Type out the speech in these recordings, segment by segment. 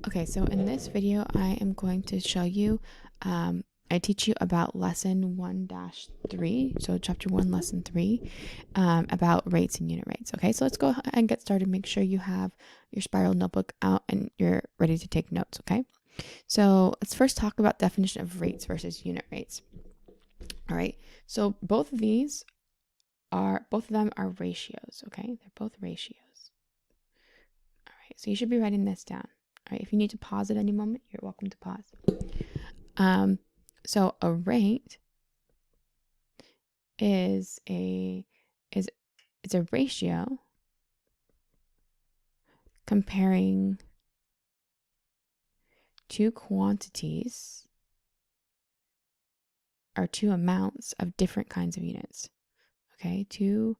Okay, so in this video, I am going to show you, I teach you about lesson 1-3, so chapter 1, lesson 3, about rates and unit rates. Okay, so let's go ahead and get started. Make sure you have your spiral notebook out and you're ready to take notes, okay? So let's first talk about definition of rates versus unit rates. All right, so both of them are ratios, okay? They're both ratios. All right, so you should be writing this down. All right, if you need to pause at any moment, you're welcome to pause. So a rate is a ratio comparing two quantities or two amounts of different kinds of units. Okay, two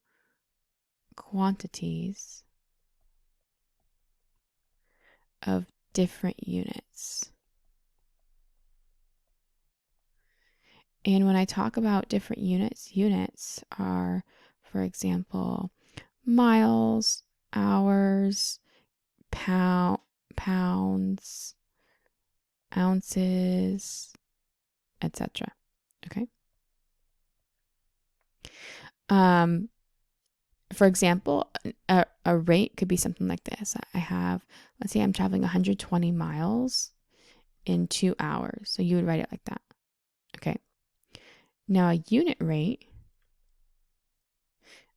quantities of different units. And when I talk about different units are, for example, miles, hours, pounds, ounces, etc. Okay. For example, a rate could be something like this. Let's say I'm traveling 120 miles in 2 hours. So you would write it like that. Okay. Now a unit rate.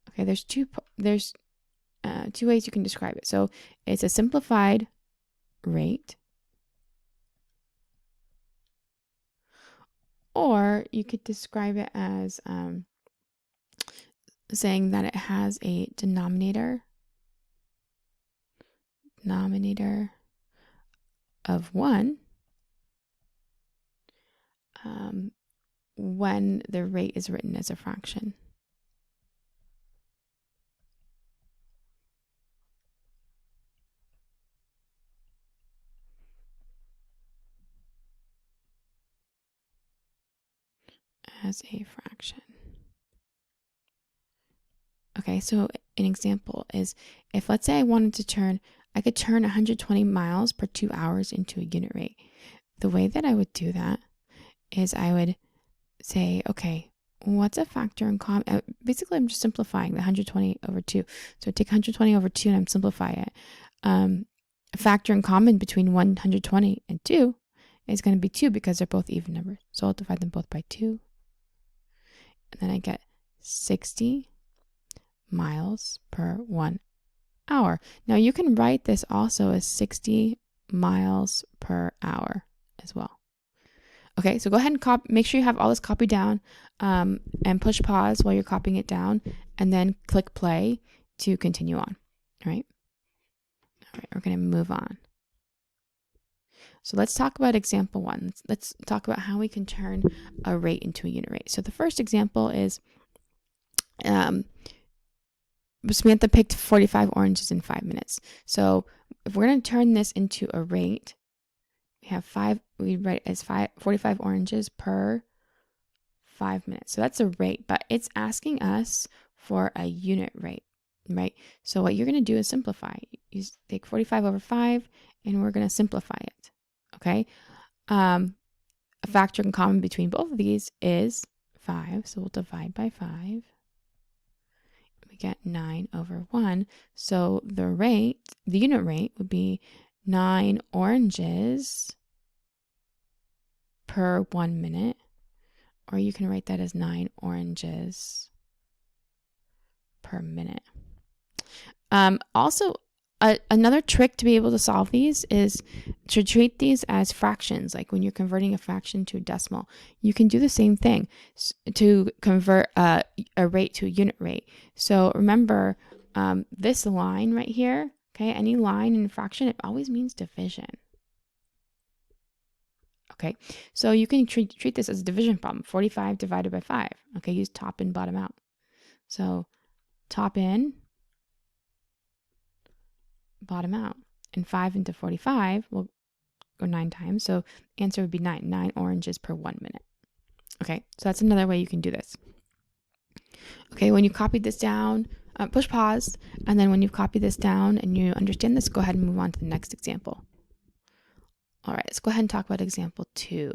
Okay, there's two ways you can describe it. So it's a simplified rate, or you could describe it as saying that it has a denominator of 1 when the rate is written as a fraction. As a fraction. Okay, so an example is if, let's say, I could turn 120 miles per 2 hours into a unit rate. The way that I would do that is I would say, okay, what's a factor in common? Basically, I'm just simplifying the 120 over 2. So I take 120 over 2 and I'm simplifying it. A factor in common between 120 and 2 is going to be 2 because they're both even numbers. So I'll divide them both by 2. And then I get 60 miles per 1 hour. Now you can write this also as 60 miles per hour as well. Okay, so go ahead and make sure you have all this copied down, and push pause while you're copying it down, and then click play to continue on. All right, we're going to move on. So let's talk about example 1. Let's talk about how we can turn a rate into a unit rate. So the first example is Samantha picked 45 oranges in 5 minutes. So if we're going to turn this into a rate, we write it as 45 oranges per 5 minutes. So that's a rate, but it's asking us for a unit rate, right? So what you're going to do is simplify. You take 45 over 5, and we're going to simplify it, okay? A factor in common between both of these is 5, so we'll divide by 5. We get 9 over 1. So the unit rate would be 9 oranges per 1 minute, or you can write that as 9 oranges per minute. Also, another trick to be able to solve these is to treat these as fractions. Like when you're converting a fraction to a decimal, you can do the same thing to convert a rate to a unit rate. So remember, this line right here, okay, any line in a fraction, it always means division. Okay, so you can treat this as a division problem. 45 divided by 5. Okay, use top in, bottom out. So top in, bottom out. And 5 into 45 will go 9 times. So answer would be 9. 9 oranges per 1 minute. Okay, so that's another way you can do this. Okay, when you copied this down, push pause. And then when you've copied this down and you understand this, go ahead and move on to the next example. All right, let's go ahead and talk about example 2.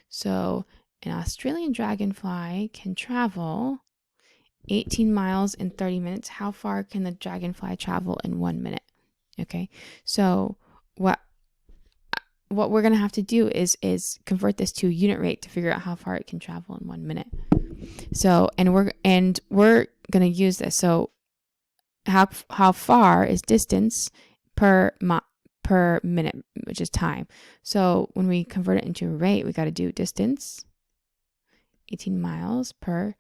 So an Australian dragonfly can travel 18 miles in 30 minutes. How far can the dragonfly travel in 1 minute? Okay, so what we're going to have to do is convert this to unit rate to figure out how far it can travel in 1 minute. So, and we're going to use this. So how far is distance per minute, which is time. So when we convert it into a rate, we got to do distance 18 miles per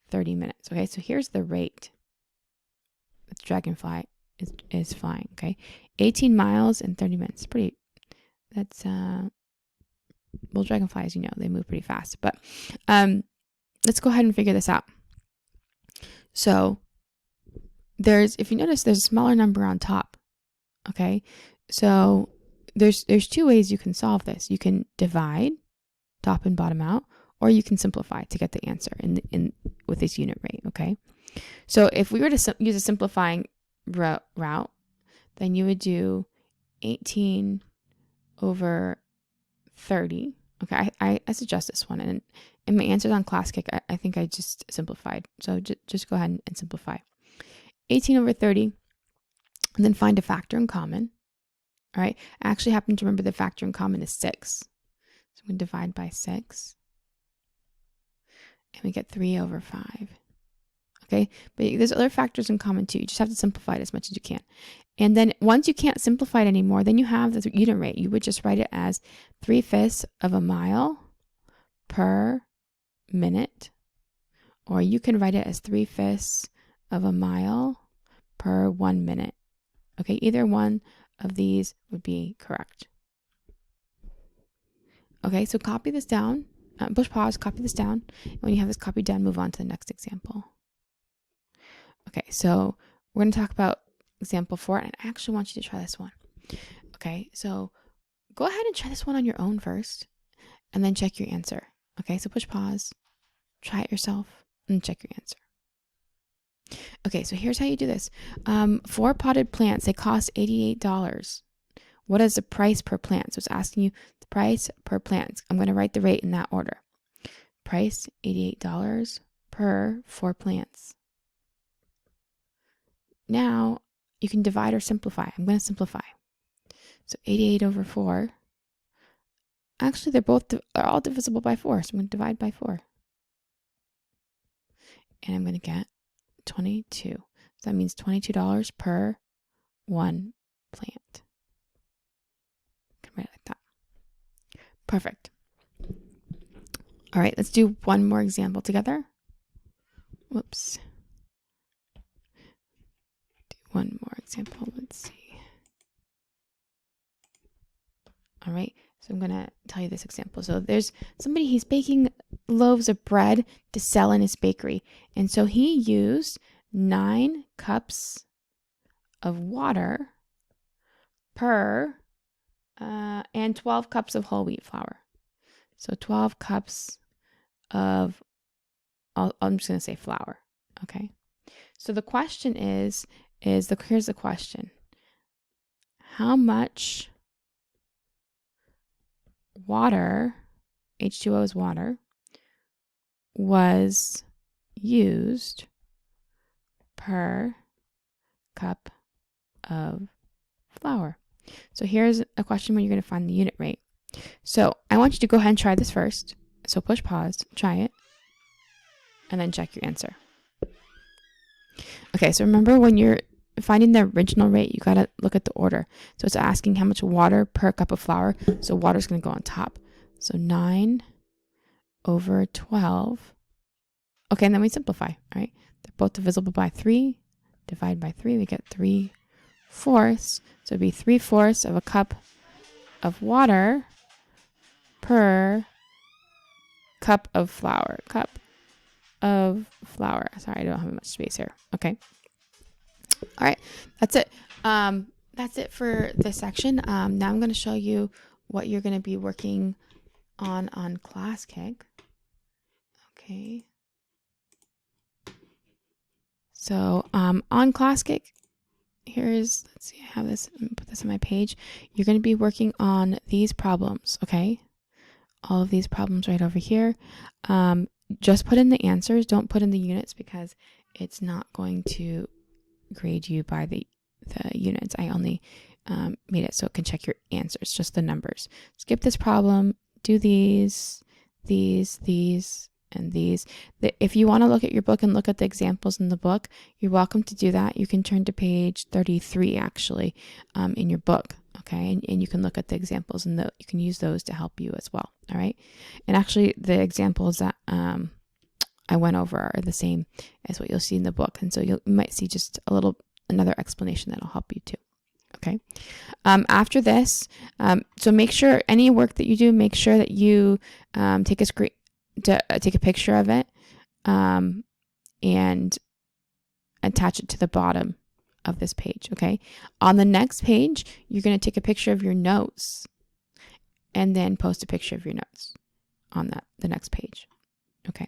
30 minutes. Okay, so here's the rate that the dragonfly is flying. Okay, 18 miles in 30 minutes. That's well, dragonflies, you know, they move pretty fast. But let's go ahead and figure this out. So if you notice, there's a smaller number on top. Okay, so there's 2 ways you can solve this. You can divide top and bottom out, or you can simplify to get the answer in with this unit rate. Okay, so if we were to use a simplifying route, then you would do 18 over 30. Okay, I suggest this one, and in my answers on ClassKick, I think I just simplified. So just go ahead and simplify. 18 over 30, and then find a factor in common. All right, I actually happen to remember the factor in common is 6. So I'm going to divide by 6, and we get 3 over 5. Okay, but there's other factors in common too. You just have to simplify it as much as you can. And then once you can't simplify it anymore, then you have the unit rate. You would just write it as 3/5 of a mile per minute, or you can write it as 3/5 of a mile per 1 minute. Okay, either one of these would be correct. Okay, so copy this down, push pause, copy this down. When you have this copied down, move on to the next example. Okay, so we're going to talk about example 4, and I actually want you to try this one. Okay, so go ahead and try this one on your own first, and then check your answer. Okay, so push pause, try it yourself, and check your answer. Okay, so here's how you do this. 4 potted plants, they cost $88. What is the price per plant? So it's asking you the price per plant. I'm going to write the rate in that order. Price, $88 per 4 plants. Now, you can divide or simplify. I'm going to simplify. So 88 over 4. Actually, they're all divisible by 4. So I'm going to divide by 4. And I'm going to get 22. So that means $22 per 1 plant. Can write it like that. Perfect. All right, let's do one more example together. Whoops. Do one more example. Let's see. All right, so I'm going to tell you this example. So there's somebody, he's baking loaves of bread to sell in his bakery. And so he used 9 cups of water per and 12 cups of whole wheat flour. So 12 cups of, I'm just going to say flour. Okay. So the question here's the question. How much water, H2O is water, was used per cup of flour? So here's a question where you're going to find the unit rate. So I want you to go ahead and try this first. So push pause, try it, and then check your answer. Okay, so remember when you're finding the original rate, you got to look at the order. So it's asking how much water per cup of flour. So water is going to go on top. So 9 over 12. Okay, and then we simplify, all right? They're both divisible by 3. Divide by 3, we get 3/4. So it'd be 3/4 of a cup of water per cup of flour. Cup of flour. Sorry, I don't have much space here. Okay. All right, that's it. That's it for this section. Now I'm going to show you what you're going to be working on ClassKick. Okay. So on ClassKick, let's see, I have this, put this on my page. You're going to be working on these problems, okay? All of these problems right over here. Just put in the answers. Don't put in the units because it's not going to grade you by the units. I only made it so it can check your answers, just the numbers. Skip this problem, do these, and these. If you want to look at your book and look at the examples in the book, you're welcome to do that. You can turn to page 33 actually in your book, okay? And you can look at the examples and you can use those to help you as well, all right? And actually the examples that I went over are the same as what you'll see in the book. And so you might see just another explanation that'll help you too. Okay. After this, so make sure any work that you do, make sure that you take a picture of it and attach it to the bottom of this page. Okay. On the next page, you're going to take a picture of your notes and then post a picture of your notes on the next page. Okay.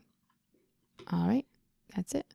All right. That's it.